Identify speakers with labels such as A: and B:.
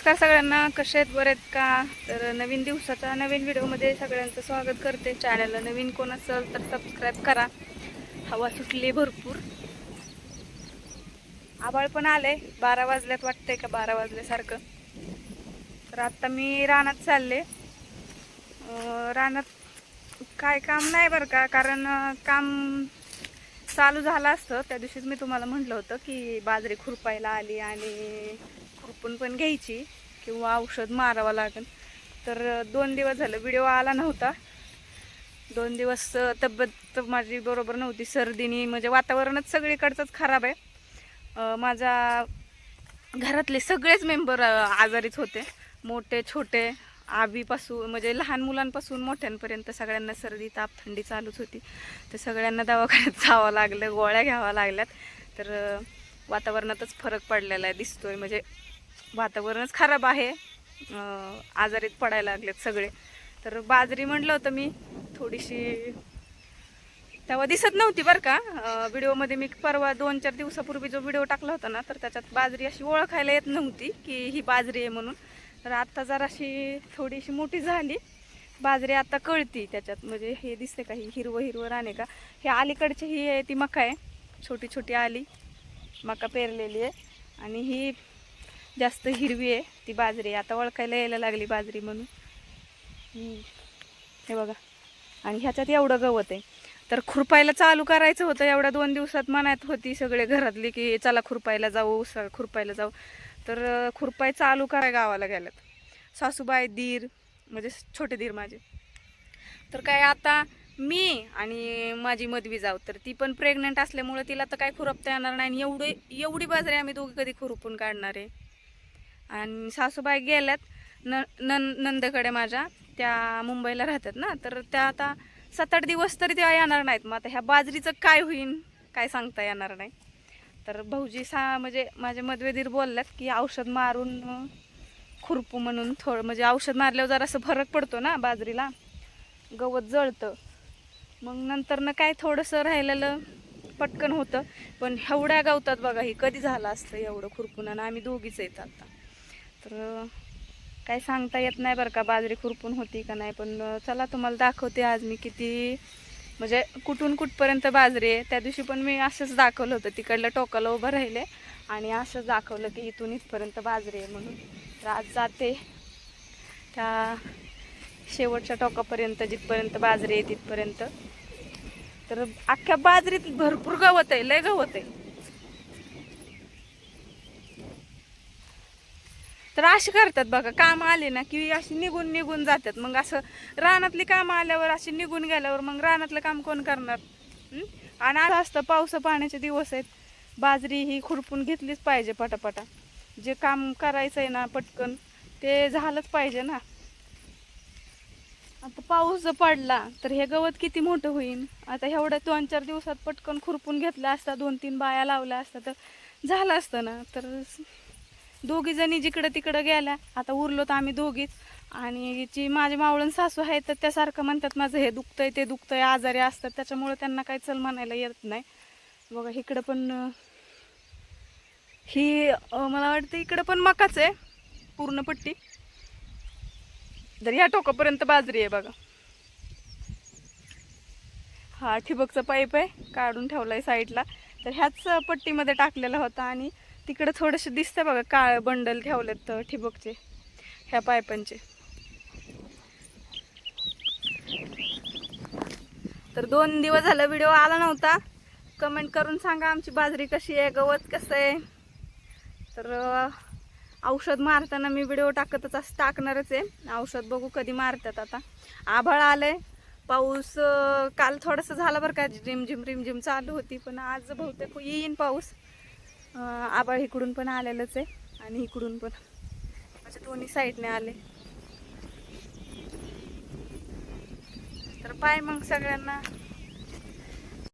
A: नमस्कार सगळ्यांना, कसे आहेत, बरे आहेत का? तर नवीन दिवसाच्या नवीन व्हिडिओमध्ये सगळ्यांचं स्वागत करते. चॅनलला नवीन कोण असेल तर सबस्क्राईब करा. हवा सुटली भरपूर, आभाळ पण आले. 12 वाजल्यात वाटतंय का 12 वाजल्यासारखं. तर आता मी रानात चालले. रानात काय काम नाही बरं का, कारण काम चालू झालं असतं त्या दिवशीच मी तुम्हाला म्हटलं होतं की बाजरी खुरपायला आली आणि खुरपून पण घ्यायची किंवा औषध मारावं लागेल. तर 2 दिवस झालं व्हिडिओ आला नव्हता. 2 दिवस तब्येत माझी बरोबर नव्हती, सर्दीनी म्हणजे वातावरणच सगळीकडचंच खराब आहे. माझ्या घरातले सगळेच मेंबर आजारीच होते, मोठे छोटे, आबीपासून म्हणजे लहान मुलांपासून मोठ्यांपर्यंत सगळ्यांना सर्दी ताप थंडी चालूच होती. तर सगळ्यांना दवाखान्यात जावं लागलं, गोळ्या घ्याव्या लागल्यात. तर वातावरणातच फरक पडलेला आहे दिसतोय, म्हणजे वातावरणच खराब आहे, आजारीत पडायला लागलेत सगळे. तर बाजरी म्हटलं होतं मी थोडीशी, तेव्हा दिसत नव्हती बरं का. व्हिडिओमध्ये मी परवा 2-4 दिवसापूर्वी जो व्हिडिओ टाकला होता ना, तर त्याच्यात बाजरी अशी ओळखायला येत नव्हती की ही बाजरी आहे म्हणून. तर आत्ता जराशी थोडीशी मोठी झाली बाजरी, आता कळती त्याच्यात. म्हणजे हे दिसते का, ही हिरवं हिरवं राणे का, हे अलीकडची ही आहे ती मका आहे, छोटी छोटी आली मका पेरलेली आहे. आणि ही जास्त हिरवी आहे ती बाजरी, आता ओळखायला यायला लागली बाजरी म्हणून. हे बघा, आणि ह्याच्यात एवढं गवत आहे. तर खुरपायला चालू करायचं होतं, एवढ्या 2 दिवसात मनात होती सगळे घरातली की चला खुरपायला जाऊ, खुरपायला जाऊ. तर खुरपाय चालू कराय गावाला गेल्यात सासूबाई, दीर म्हणजे छोटे दीर माझे. तर काय आता मी आणि माझी मधवी जाऊ, तर ती पण प्रेग्नंट असल्यामुळे तिला तर काय खुरपता येणार नाही. आणि एवढी बाजरी आम्ही दोघी कधी खुरपून काढणार आहे. आणि सासूबाई गेल्यात नंदकडे माझ्या, त्या मुंबईला राहतात ना, तर त्या आता 7-8 दिवस तरी त्या येणार नाहीत. मग आता ह्या बाजरीचं काय होईन काय सांगता येणार नाही. तर भाऊजी म्हणजे माझे मधवेदीर बोलल्यात की औषध मारून खुरपू म्हणून. थोडं म्हणजे औषध मारल्यावर जरासं फरक पडतो ना बाजरीला, गवत जळतं. मग नंतर काय थोडंसं राहिलेलं पटकन होतं. पण एवढ्या गवतात बघा, ही कधी झालं असतं एवढं खुरपून, आणि आम्ही दोघीच येत आता. तर काय सांगता येत नाही बरं का बाजरी खुरपून होती का नाही. पण चला तुम्हाला दाखवते आज मी किती, म्हणजे कुठून कुठपर्यंत बाजरी आहे. त्या दिवशी पण मी असंच दाखवलं होतं, तिकडल्या टोकाला उभं राहिले आणि असंच दाखवलं की इथून इथपर्यंत बाजरी आहे म्हणून. तर आज जाते त्या शेवटच्या टोकापर्यंत, जिथपर्यंत बाजरी आहे तिथपर्यंत. तर अख्ख्या बाजरीत भरपूर गवत आहे, लय गवत आहे. तर अशी करतात बघा, काम आले ना की अशी निघून निघून जातात. मग असं रानातली कामं आल्यावर अशी निघून गेल्यावर मग रानातलं काम कोण करणार? आणि आता असतं पावसा पाण्याचे दिवस आहेत, बाजरी ही खुरपून घेतलीच पाहिजे पटापटा. जे काम करायचं आहे ना पटकन ते झालंच पाहिजे ना. आता पाऊस जर पडला तर हे गवत किती मोठं होईल. आता एवढ्या 2-4 दिवसात पटकन खुरपून घेतलं असता, 2-3 बाया लावल्या असता तर झालं असतं ना. तर दोघी जणी जिकडं तिकडं गेल्या, आता उरलो तर आम्ही दोघीच. आणि जी माझी मावळण सासू आहे तर त्यासारखं म्हणतात माझं हे दुखतंय ते दुखतंय, आजारी असतात, त्याच्यामुळे त्यांना काही चल म्हणायला येत नाही. बघा इकडं पण ही मला वाटतं इकडं पण मकाच आहे पूर्ण पट्टी. तर ह्या टोकापर्यंत बाजरी आहे बघा. हा ठिबकचा पाईप आहे, काढून ठेवलाय साईडला. तर ह्याच पट्टीमध्ये टाकलेला होता. आणि तिकडे थोडेसे दिसतंय बघा काळ बंडल ठेवलेत ठिबकचे, ह्या पाईपांचे. तर 2 दिवस झालं व्हिडिओ आला नव्हता. कमेंट करून सांगा आमची बाजरी कशी आहे, गवत कसं आहे. तर औषध मारताना मी व्हिडिओ टाकणारच आहे. औषध बघू कधी मारतात. आता आभाळ आलंय, पाऊस काल थोडंसं झालं बरं का, रिमझिम रिमझिम चालू होती. पण आज बहुतेक येईन पाऊस. आभाळ इकडून पण आलेलंच आहे आणि इकडून पण, म्हणजे दोन्ही साईडने आले. तर बाय मग सगळ्यांना.